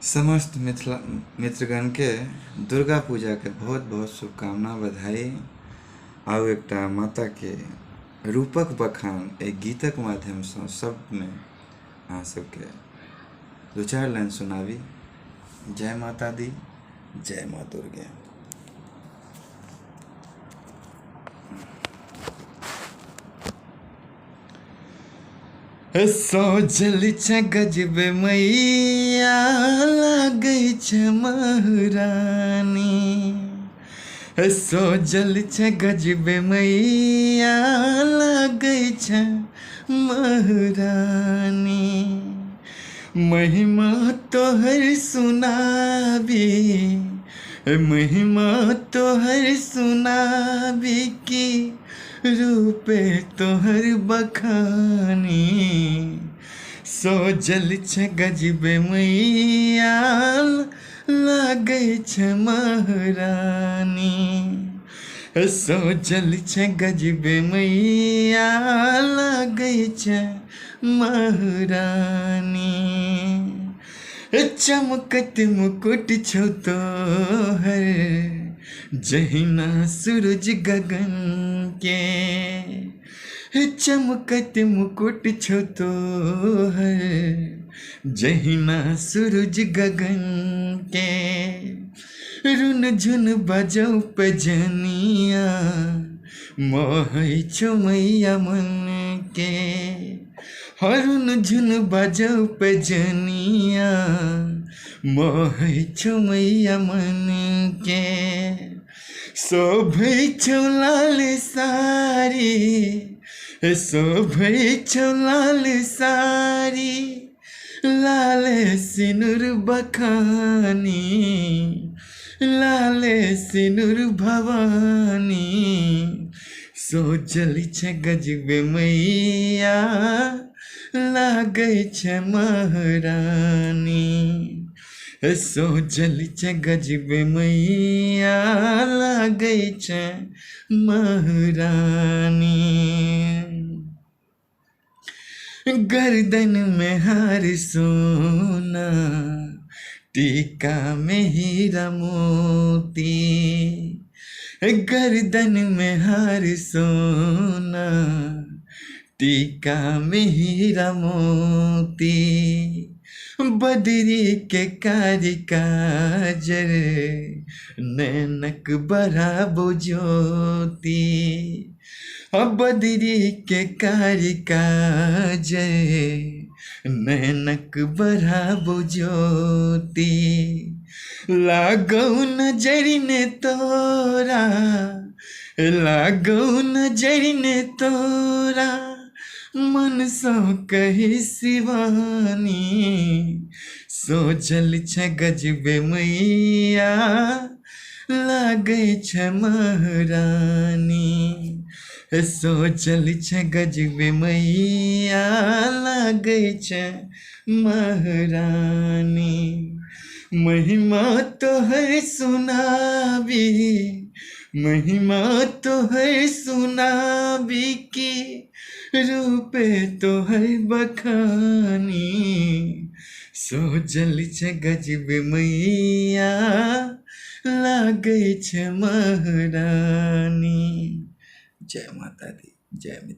समस्त मिथिला मित्रगण के दुर्गा पूजा के बहुत बहुत शुभकामना बधाई। आउ एकटा माता के रूपक बखान एक गीतक माध्यम से शब्द में अहाँ सबके दो चार लाइन सुनावी। जय माता दी, जय माँ दुर्गे। सोजल छ गजबे मैया लागै छ महरानी। सोजल छ गजबे मैया लागै छ महरानी। महिमा तोहर सुनाबी, महिमा तोहर सुनाबी की रूपे तोहर बखानी। सोजल छ गजबे मैया लागै छ महरानी। सोजल छ गजबे मैया लागै छ महरानी। चमकत मुकुट छौ तोहर जहिना सूरज गगन के। चमकत मुकुट छौ तोहर जहिना सूरज गगन के। रुन झुन बजौ पजनिया मोहै छौ मैया मन के। हरुन झुन बजौ पजनिया मोहै छौ मैया मन के। शोभै छौ लाल साड़ी, शोभै छौ लाल साड़ी, लाल सिनुर बखानी, लाल सिनुर भवानी। सोजल छ गजबे मैया लागै छ महरानी। सोजल छ गजबे मैया लागै छ महरानी। गर्दन में हार सोना, टीका में हीरा मोती। गर्दन में हार सोना, टीका में हीरा मोती। बदरी के कारी काजर, नैनक बढ़ाबो ज्योति। बदरी के कारी काजर, नैनक बढ़ाबो ज्योति। लागौ नजर ने तोरा, लागौ नजर ने तोरा, मन सो कही शिवानी। सोजल छ गजबे मैया लागै छ महरानी। सोजल छ गजबे मैया लागै छ महरानी। महिमा तोहर सुनाबी, महिमा तोहर सुनाबी की रूपे तोहर बखानी। सोजल छ गजबे मैया लागै छ महरानी। जय माता दी, जय मित्र।